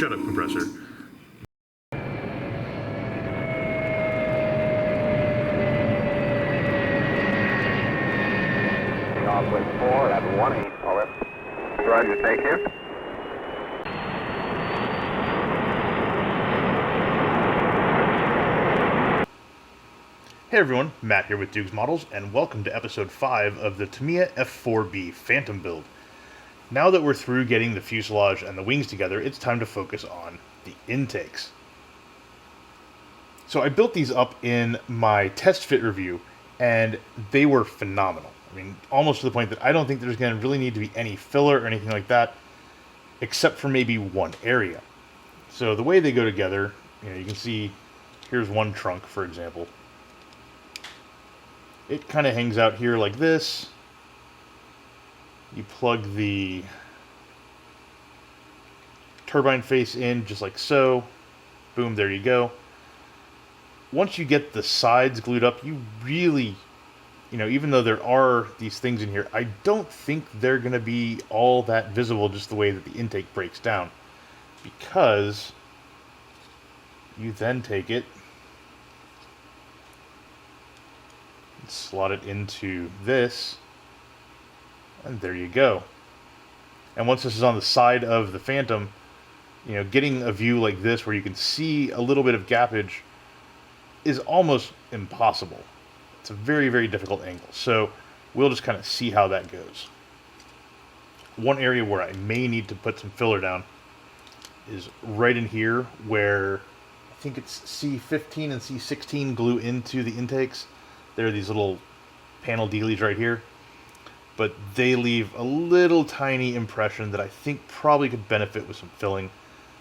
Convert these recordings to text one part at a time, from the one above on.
Shut up, compressor. Off with 4 at 1-8, over. Roger, take care. Hey everyone, Matt here with Duke's Models, and welcome to episode 5 of the Tamiya F-4B Phantom build. Now that we're through getting the fuselage and the wings together, it's time to focus on the intakes. So I built these up in my test fit review, and they were phenomenal. I mean, almost to the point that I don't think there's going to really need to be any filler or anything like that, except for maybe one area. So the way they go together, you can see, here's one trunk, for example. It kind of hangs out here like this. You plug the turbine face in just like so. Boom, there you go. Once you get the sides glued up, you really, even though there are these things in here, I don't think they're going to be all that visible just the way that the intake breaks down. Because you then take it, slot it into this, and there you go. And once this is on the side of the Phantom, getting a view like this where you can see a little bit of gappage is almost impossible. It's a very, very difficult angle. So we'll just kind of see how that goes. One area where I may need to put some filler down is right in here where I think it's C15 and C16 glue into the intakes. There are these little panel dealies right here, but they leave a little tiny impression that I think probably could benefit with some filling.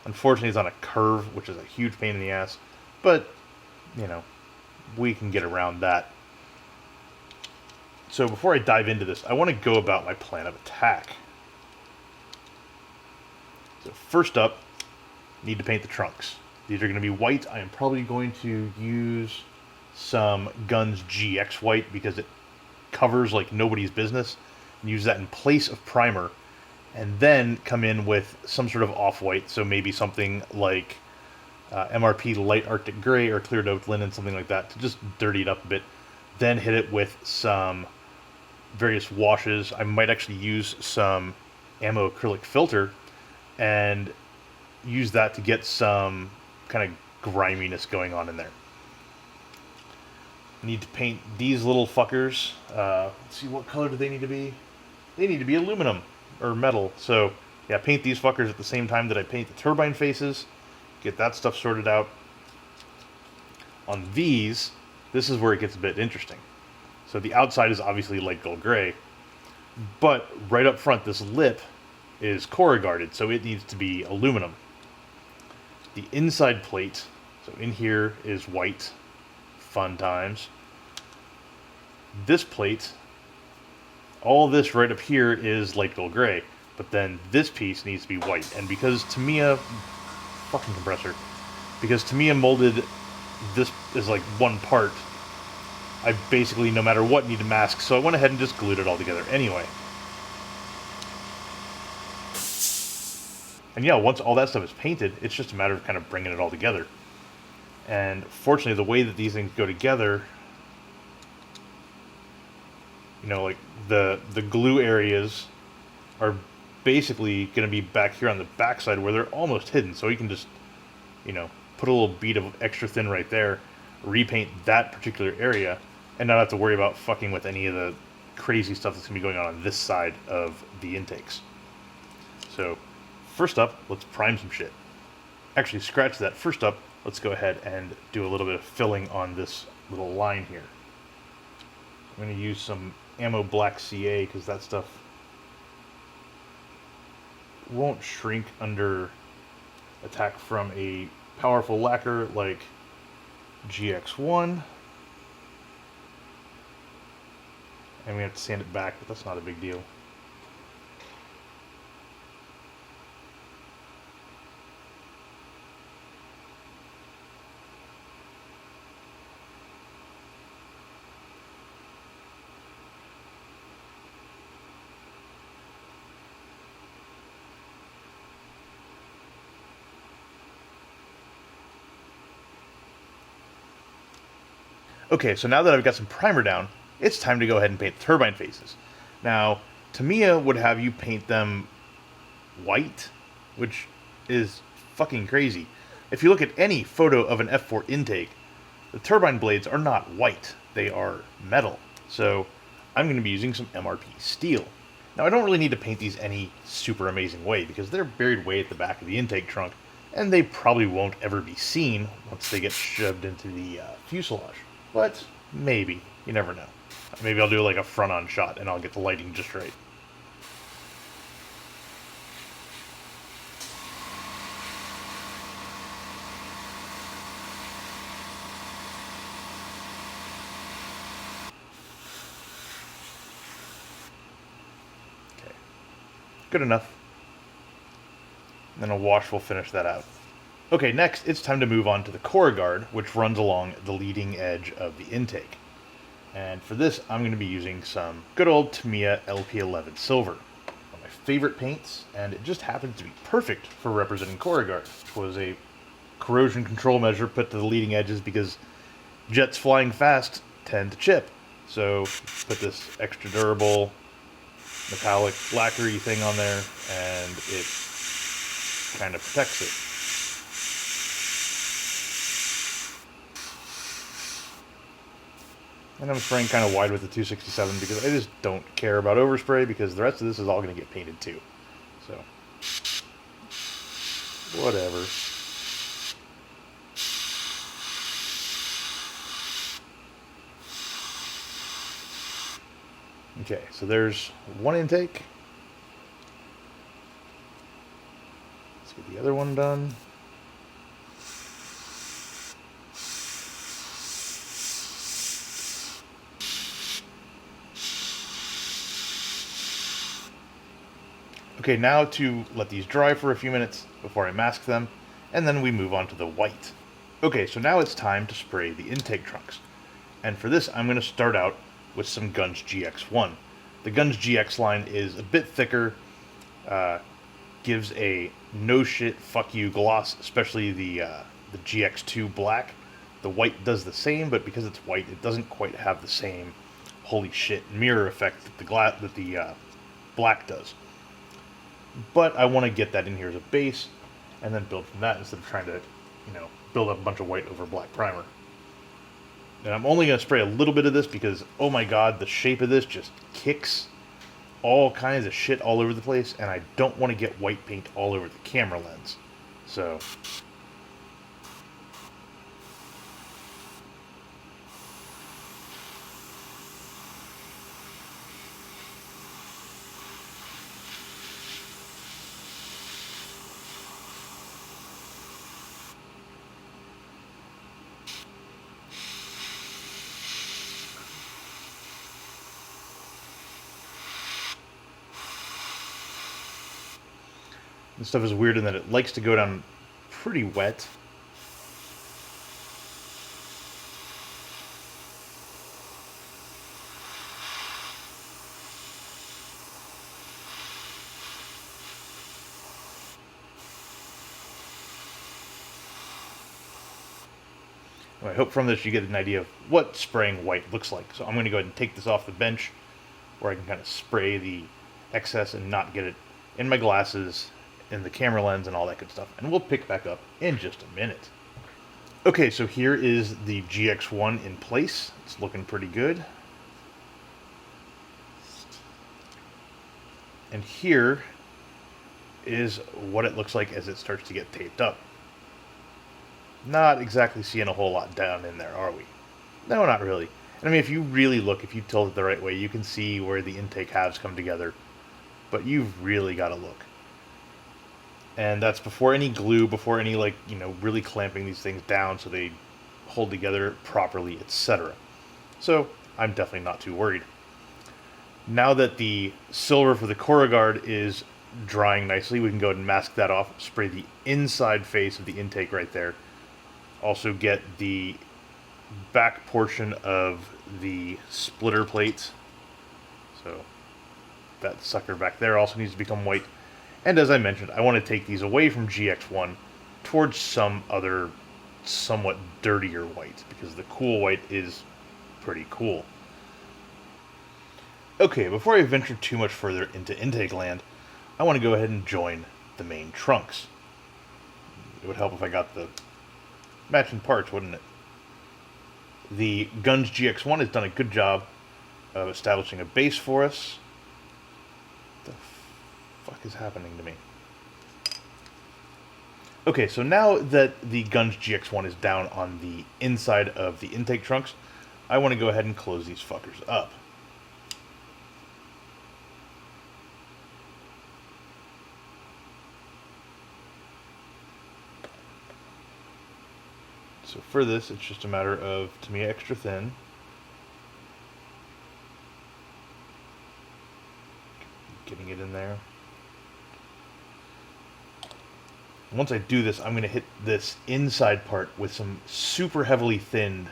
Unfortunately, it's on a curve, which is a huge pain in the ass, but, we can get around that. So before I dive into this, I want to go about my plan of attack. So first up, need to paint the trunks. These are going to be white. I am probably going to use some Guns GX white because it covers like nobody's business, and use that in place of primer, and then come in with some sort of off-white, so maybe something like MRP light Arctic gray or clear oak linen, something like that, to just dirty it up a bit. Then hit it with some various washes. I might actually use some ammo acrylic filter and use that to get some kind of griminess going on in there. Need to paint these little fuckers. Let's see, what color do they need to be? They need to be aluminum or metal. So yeah, paint these fuckers at the same time that I paint the turbine faces. Get that stuff sorted out. On these, this is where it gets a bit interesting. So the outside is obviously light gold gray, but right up front, this lip is corrugated, so it needs to be aluminum. The inside plate, so in here is white. Fun times. This plate, all this right up here is light gold gray, but then this piece needs to be white. And because Tamiya, fucking compressor, because Tamiya molded this as like one part, I basically, no matter what, need a mask, so I went ahead and just glued it all together anyway. And yeah, once all that stuff is painted, it's just a matter of kind of bringing it all together. And fortunately, the way that these things go together, like the glue areas are basically going to be back here on the backside where they're almost hidden. So you can just, put a little bead of extra thin right there, repaint that particular area, and not have to worry about fucking with any of the crazy stuff that's going to be going on this side of the intakes. So first up, let's prime some shit. Actually, scratch that. First up, let's go ahead and do a little bit of filling on this little line here. I'm going to use some ammo black CA because that stuff won't shrink under attack from a powerful lacquer like GX1. And we have to sand it back, but that's not a big deal. Okay, so now that I've got some primer down, it's time to go ahead and paint the turbine faces. Now, Tamiya would have you paint them white, which is fucking crazy. If you look at any photo of an F4 intake, the turbine blades are not white, they are metal. So I'm going to be using some MRP steel. Now I don't really need to paint these any super amazing way because they're buried way at the back of the intake trunk and they probably won't ever be seen once they get shoved into the fuselage. But maybe, you never know. Maybe I'll do like a front-on shot and I'll get the lighting just right. Good enough. Then a wash will finish that out. Okay, next it's time to move on to the core guard, which runs along the leading edge of the intake. And for this, I'm going to be using some good old Tamiya LP11 Silver. One of my favorite paints, and it just happens to be perfect for representing core guard, which was a corrosion control measure put to the leading edges because jets flying fast tend to chip. So put this extra durable metallic lacquery thing on there, and it kind of protects it. And I'm spraying kind of wide with the 267 because I just don't care about overspray because the rest of this is all going to get painted too. So, whatever. Okay, so there's one intake. Let's get the other one done. Okay, now to let these dry for a few minutes before I mask them, and then we move on to the white. Okay, so now it's time to spray the intake trunks. And for this, I'm going to start out with some Guns GX1. The Guns GX line is a bit thicker, gives a no shit fuck you gloss, especially the GX2 black. The white does the same, but because it's white, it doesn't quite have the same holy shit mirror effect that the black does. But I want to get that in here as a base, and then build from that instead of trying to, build up a bunch of white over black primer. And I'm only going to spray a little bit of this because, oh my god, the shape of this just kicks all kinds of shit all over the place, and I don't want to get white paint all over the camera lens. So, this stuff is weird in that it likes to go down pretty wet. I hope from this you get an idea of what spraying white looks like. So I'm going to go ahead and take this off the bench where I can kind of spray the excess and not get it in my glasses, in the camera lens, and all that good stuff. And we'll pick back up in just a minute. Okay, so here is the GX1 in place. It's looking pretty good. And here is what it looks like as it starts to get taped up. Not exactly seeing a whole lot down in there, are we? No, not really. And I mean, if you really look, if you tilt it the right way, you can see where the intake halves come together. But you've really got to look. And that's before any glue, before any, really clamping these things down so they hold together properly, etc. So, I'm definitely not too worried. Now that the silver for the Coragard is drying nicely, we can go ahead and mask that off, spray the inside face of the intake right there. Also get the back portion of the splitter plate. So that sucker back there also needs to become white. And as I mentioned, I want to take these away from GX1 towards some other somewhat dirtier white, because the cool white is pretty cool. Okay, before I venture too much further into intake land, I want to go ahead and join the main trunks. It would help if I got the matching parts, wouldn't it? The Guns GX1 has done a good job of establishing a base for us. What the fuck is happening to me? Okay, so now that the Guns GX1 is down on the inside of the intake trunks, I want to go ahead and close these fuckers up. So for this, it's just a matter of Tamiya extra thin. Getting it in there. Once I do this, I'm going to hit this inside part with some super heavily thinned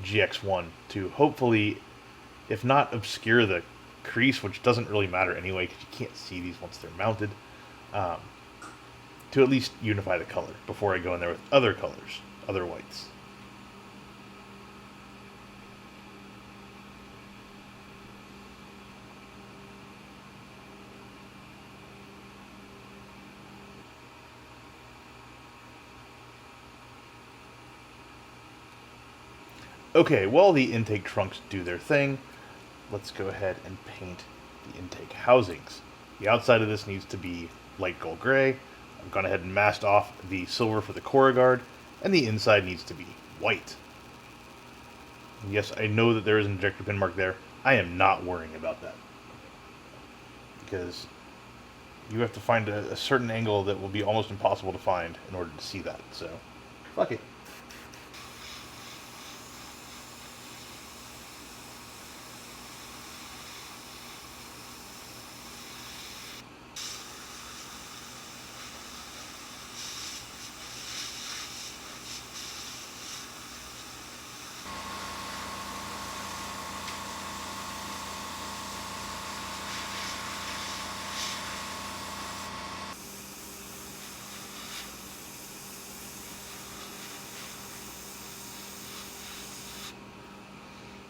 GX1 to hopefully, if not obscure the crease, which doesn't really matter anyway because you can't see these once they're mounted, to at least unify the color before I go in there with other colors, other whites. Okay, while the intake trunks do their thing, let's go ahead and paint the intake housings. The outside of this needs to be light gold gray. I've gone ahead and masked off the silver for the Cora guard, and the inside needs to be white. And yes, I know that there is an injector pin mark there. I am not worrying about that, because you have to find a certain angle that will be almost impossible to find in order to see that, so fuck it.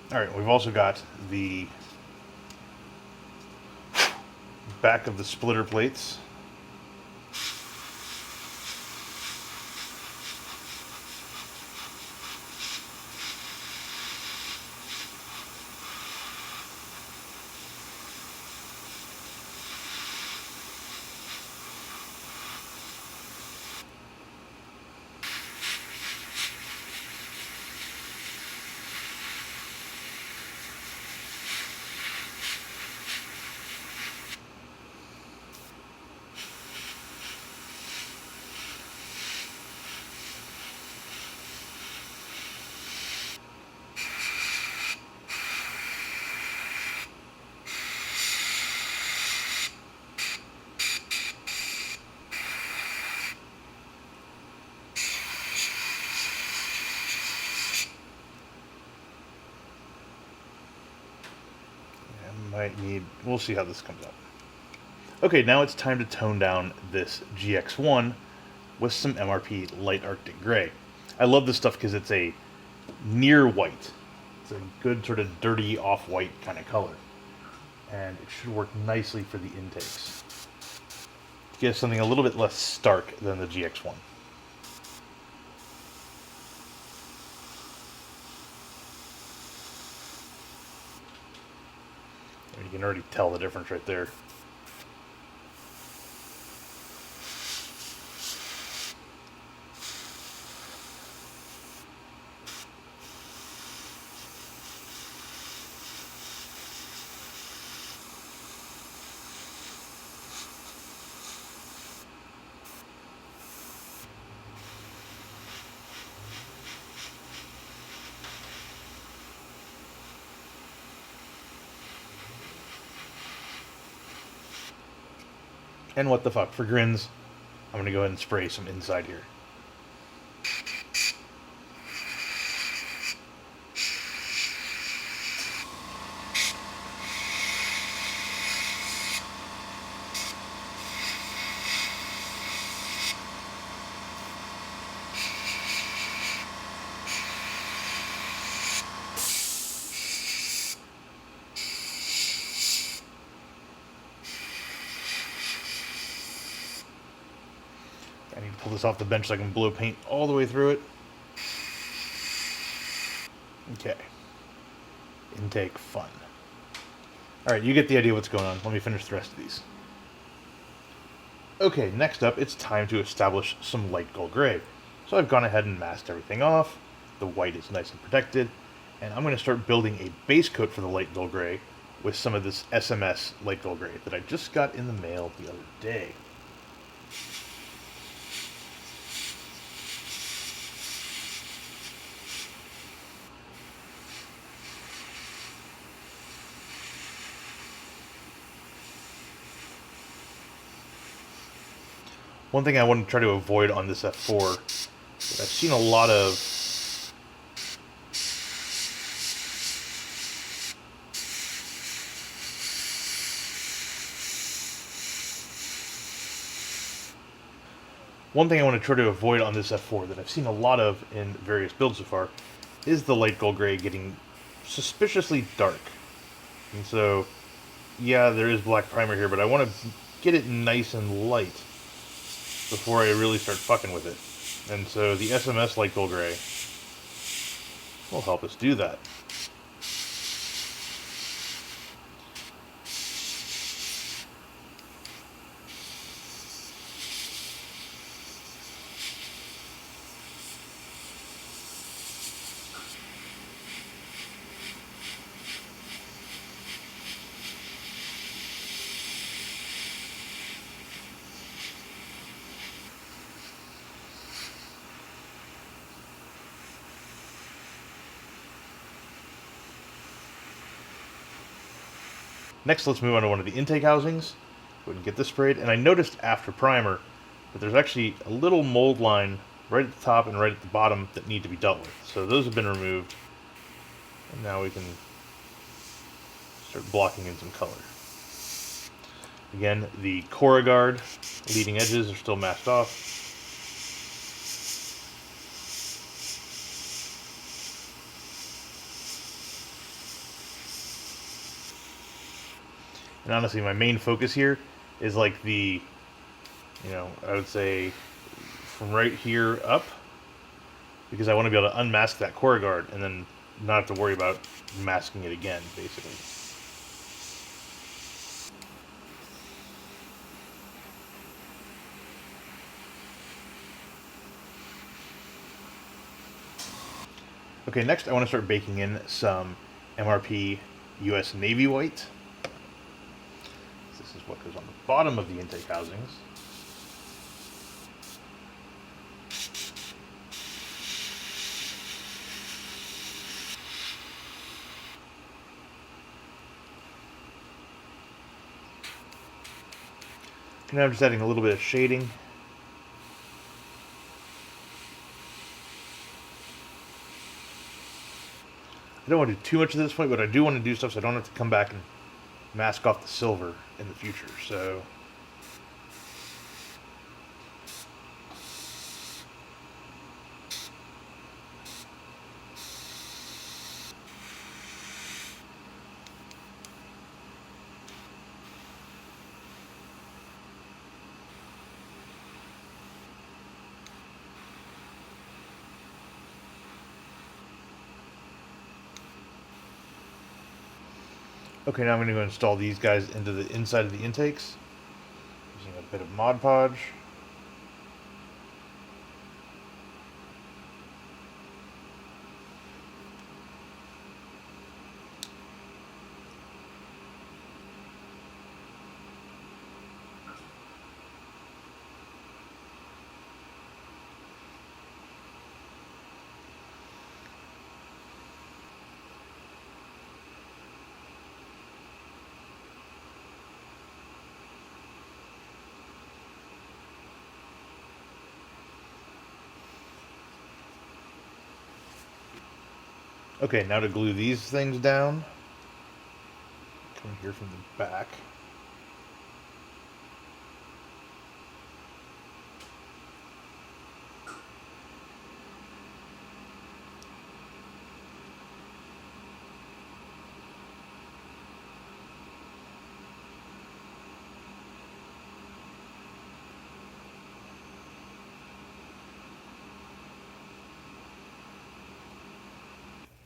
Alright, we've also got the back of the splitter plates. We'll see how this comes out. Okay, now it's time to tone down this GX1 with some MRP Light Arctic Gray. I love this stuff because it's a near white. It's a good sort of dirty off-white kind of color. And it should work nicely for the intakes. Get something a little bit less stark than the GX1. You can already tell the difference right there. And what the fuck, for grins, I'm gonna go ahead and spray some inside here. I need to pull this off the bench so I can blow paint all the way through it. Okay. Intake, fun. Alright, you get the idea what's going on. Let me finish the rest of these. Okay, next up, it's time to establish some light gold gray. So I've gone ahead and masked everything off. The white is nice and protected. And I'm going to start building a base coat for the light gold gray with some of this SMS light gold gray that I just got in the mail the other day. One thing I want to try to avoid on this F4 is I've seen a lot of One thing I want to try to avoid on this F4 that I've seen a lot of in various builds so far is the light gold gray getting suspiciously dark. And so, yeah, there is black primer here, but I want to get it nice and light before I really start fucking with it. And so the SMS light gold gray will help us do that. Next, let's move on to one of the intake housings. Go ahead and get this sprayed. And I noticed after primer that there's actually a little mold line right at the top and right at the bottom that need to be dealt with. So those have been removed. And now we can start blocking in some color. Again, the Corrugated leading edges are still masked off. And honestly, my main focus here is like the, I would say from right here up, because I want to be able to unmask that Corrugated and then not have to worry about masking it again, basically. Okay, next I want to start baking in some MRP US Navy white. This is what goes on the bottom of the intake housings. Now I'm just adding a little bit of shading. I don't want to do too much at this point, but I do want to do stuff so I don't have to come back and mask off the silver in the future. So okay, now I'm going to go install these guys into the inside of the intakes using a bit of Mod Podge. Okay, now to glue these things down. Come here from the back.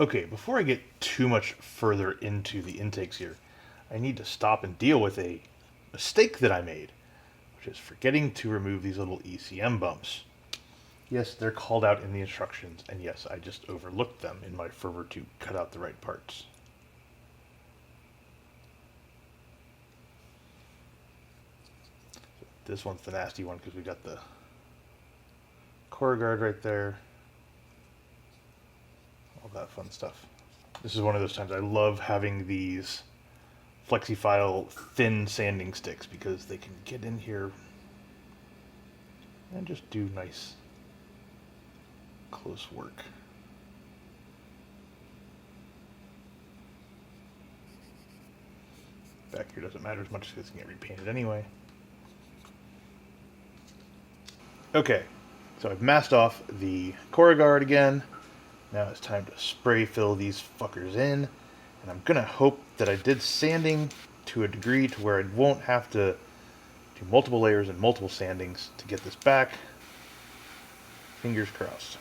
Okay, before I get too much further into the intakes here, I need to stop and deal with a mistake that I made, which is forgetting to remove these little ECM bumps. Yes, they're called out in the instructions, and yes, I just overlooked them in my fervor to cut out the right parts. This one's the nasty one because we got the core guard right there. All that fun stuff. This is one of those times I love having these FlexiFile thin sanding sticks because they can get in here and just do nice close work. Back here doesn't matter as much because it's going to get repainted anyway. Okay, so I've masked off the core guard again. Now it's time to spray fill these fuckers in. And I'm going to hope that I did sanding to a degree to where I won't have to do multiple layers and multiple sandings to get this back. Fingers crossed.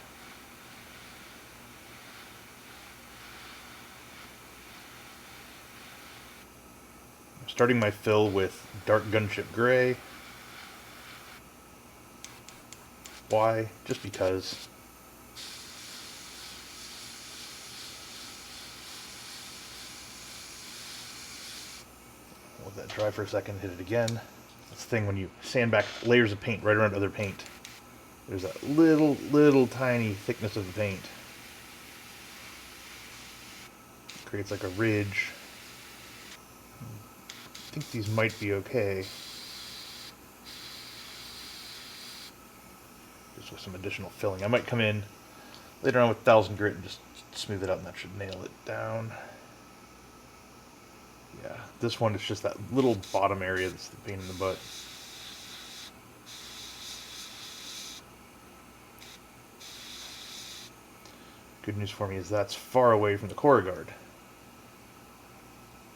I'm starting my fill with dark gunship gray. Why? Just because. Let that dry for a second, hit it again. This thing when you sand back layers of paint right around other paint, there's that little tiny thickness of the paint. It creates like a ridge. I think these might be okay. Just with some additional filling. I might come in later on with 1000 grit and just smooth it out, and that should nail it down. Yeah, this one is just that little bottom area that's the pain in the butt. Good news for me is that's far away from the core guard.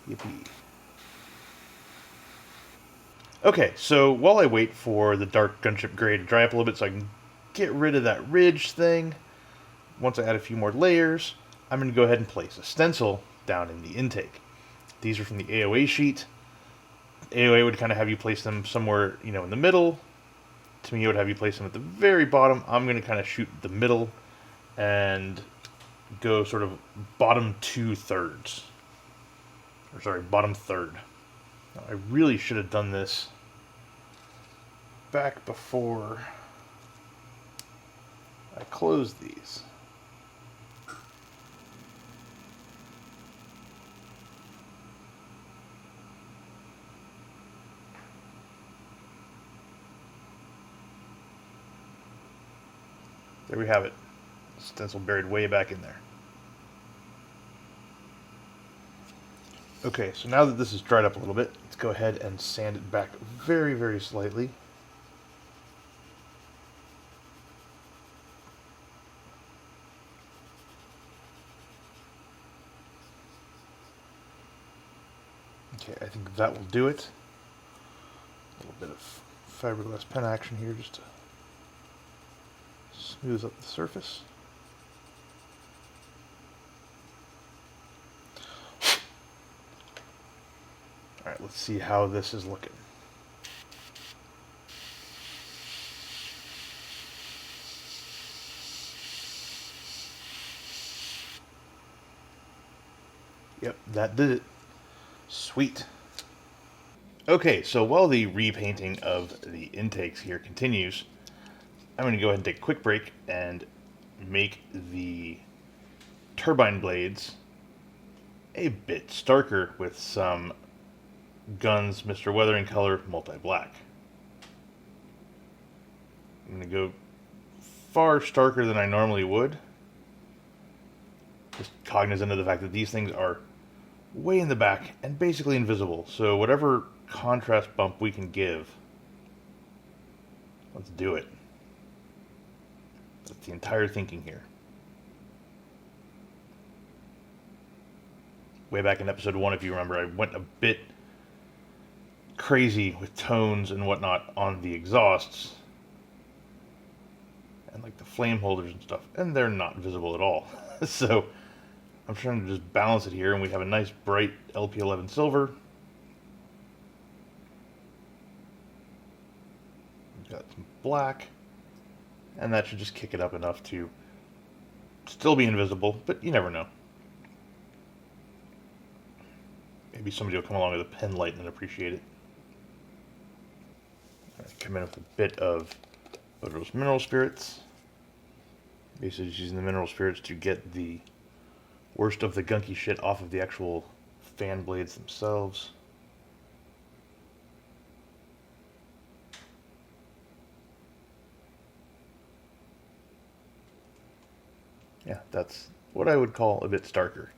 Yippee. Okay, so while I wait for the dark gunship gray to dry up a little bit so I can get rid of that ridge thing, once I add a few more layers, I'm going to go ahead and place a stencil down in the intake. These are from the AOA sheet. AOA would kind of have you place them somewhere, in the middle. Tamiya would have you place them at the very bottom. I'm going to kind of shoot the middle and go sort of bottom 2/3. Or sorry, bottom third. Now, I really should have done this back before I closed these. There we have it. Stencil buried way back in there. Okay, so now that this is dried up a little bit, let's go ahead and sand it back very slightly. Okay, I think that will do it. A little bit of fiberglass pen action here just to smooth up the surface. Alright, let's see how this is looking. Yep, that did it. Sweet. Okay, so while the repainting of the intakes here continues, I'm going to go ahead and take a quick break and make the turbine blades a bit starker with some Guns Mr. Weathering Color Multi-Black. I'm going to go far starker than I normally would. Just cognizant of the fact that these things are way in the back and basically invisible. So whatever contrast bump we can give, let's do it. That's the entire thinking here. Way back in episode 1, if you remember, I went a bit crazy with tones and whatnot on the exhausts and like the flame holders and stuff, and they're not visible at all. So I'm trying to just balance it here, and we have a nice bright LP11 silver. We've got some black, and that should just kick it up enough to still be invisible, but you never know. Maybe somebody will come along with a pen light and appreciate it. Come in with a bit of Bodro's mineral spirits. Basically just using the mineral spirits to get the worst of the gunky shit off of the actual fan blades themselves. Yeah, that's what I would call a bit starker.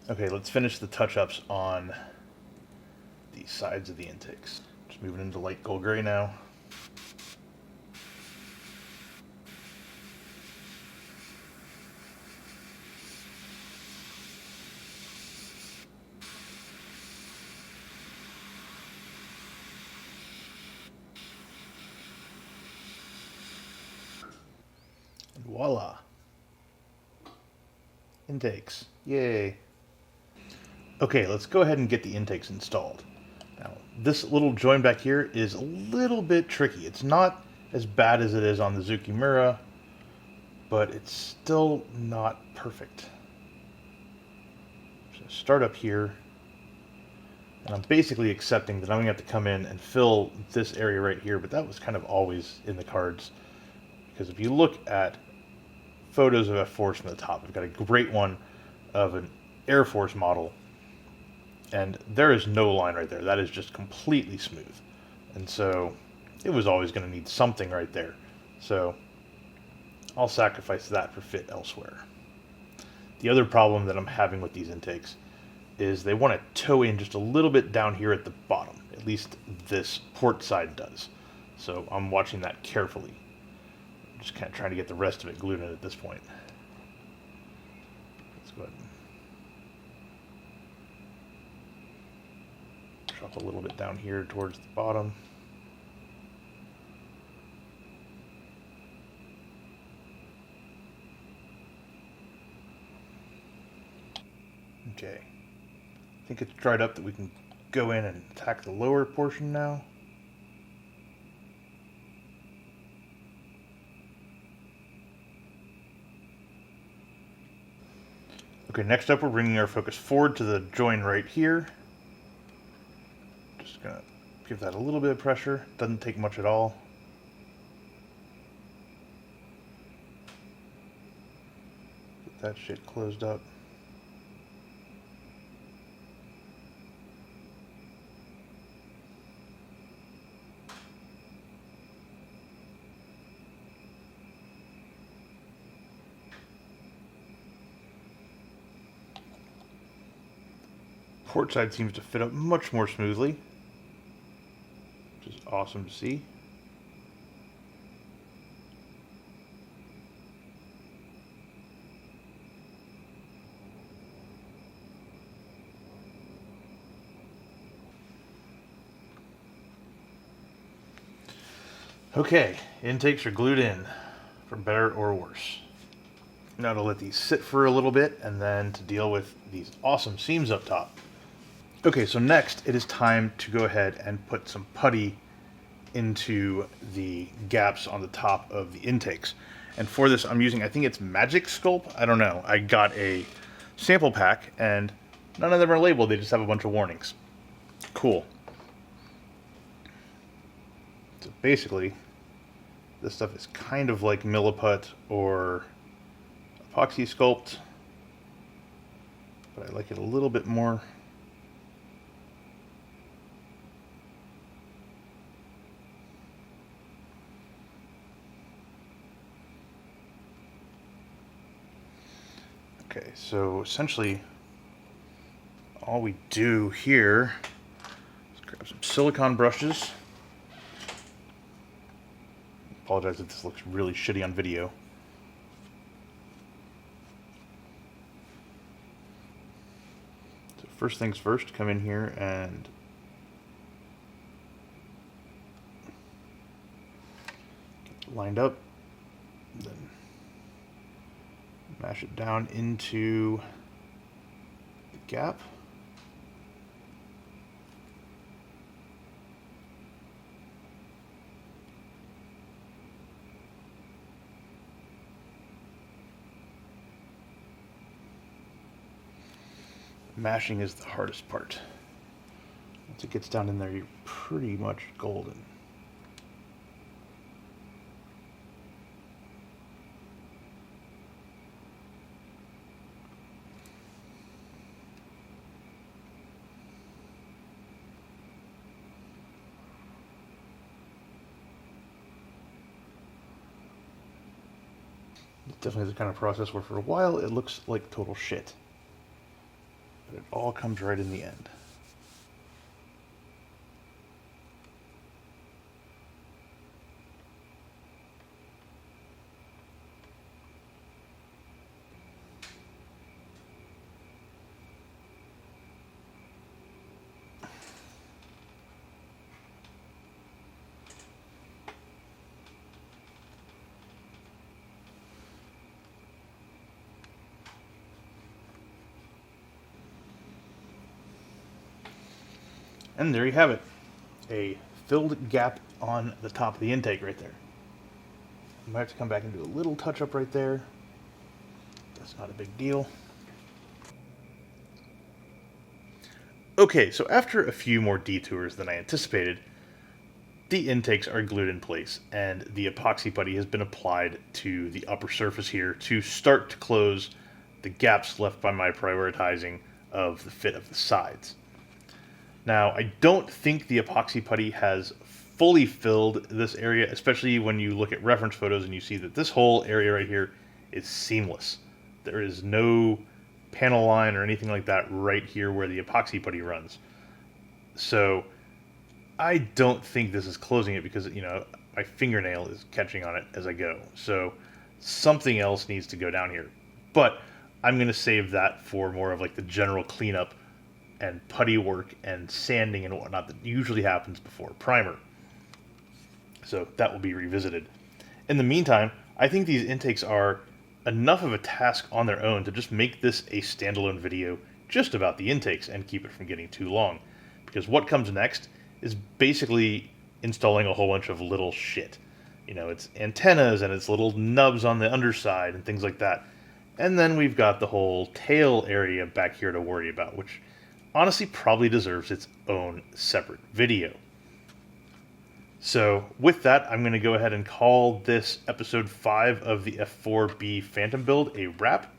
Okay, let's finish the touch-ups on the sides of the intakes. Just moving into light gold gray now. And voila! Intakes. Yay! Okay, let's go ahead and get the intakes installed. Now, this little join back here is a little bit tricky. It's not as bad as it is on the Zukimura, but it's still not perfect. So start up here, and I'm basically accepting that I'm going to have to come in and fill this area right here, but that was kind of always in the cards. Because if you look at photos of F4s from the top, I've got a great one of an Air Force model, and there is no line right there. That is just completely smooth. And so it was always going to need something right there. So I'll sacrifice that for fit elsewhere. The other problem that I'm having with these intakes is they want to toe in just a little bit down here at the bottom. At least this port side does. So I'm watching that carefully. I'm just kind of trying to get the rest of it glued in at this point. Let's go ahead and drop a little bit down here towards the bottom. Okay. I think it's dried up that we can go in and attack the lower portion now. Okay, next up we're bringing our focus forward to the join right here. Just gonna give that a little bit of pressure. Doesn't take much at all. Get that shit closed up. Port side seems to fit up much more smoothly, which is awesome to see. Okay, intakes are glued in, for better or worse. Now to let these sit for a little bit, and then to deal with these awesome seams up top. Okay, so next it is time to go ahead and put some putty into the gaps on the top of the intakes. And for this I'm using, I think it's Magic Sculpt, I don't know. I got a sample pack and none of them are labeled, they just have a bunch of warnings. Cool. So basically, this stuff is kind of like Milliput or Epoxy Sculpt, but I like it a little bit more. Okay, so essentially all we do here is grab some silicone brushes. Apologize if this looks really shitty on video. So first things first, come in here and get it lined up, then Mash it down into the gap. Mashing is the hardest part. Once it gets down in there, you're pretty much golden. It's definitely the kind of process where for a while it looks like total shit. But it all comes right in the end. And there you have it. A filled gap on the top of the intake right there. I might have to come back and do a little touch up right there. That's not a big deal. Okay, so after a few more detours than I anticipated, the intakes are glued in place and the epoxy putty has been applied to the upper surface here to start to close the gaps left by my prioritizing of the fit of the sides. Now, I don't think the epoxy putty has fully filled this area, especially when you look at reference photos and you see that this whole area right here is seamless. There is no panel line or anything like that right here where the epoxy putty runs. So I don't think this is closing it because, you know, my fingernail is catching on it as I go. So something else needs to go down here. But I'm going to save that for more of like the general cleanup and putty work and sanding and whatnot that usually happens before primer. So that will be revisited. In the meantime, I think these intakes are enough of a task on their own to just make this a standalone video just about the intakes and keep it from getting too long. Because what comes next is basically installing a whole bunch of little shit. You know, it's antennas and it's little nubs on the underside and things like that. And then we've got the whole tail area back here to worry about, which honestly probably deserves its own separate video. So with that, I'm going to go ahead and call this episode 5 of the F-4B Phantom build a wrap.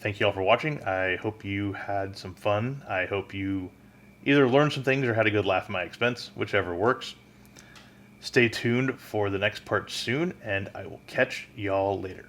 Thank you all for watching. I hope you had some fun. I hope you either learned some things or had a good laugh at my expense, whichever works. Stay tuned for the next part soon, and I will catch y'all later.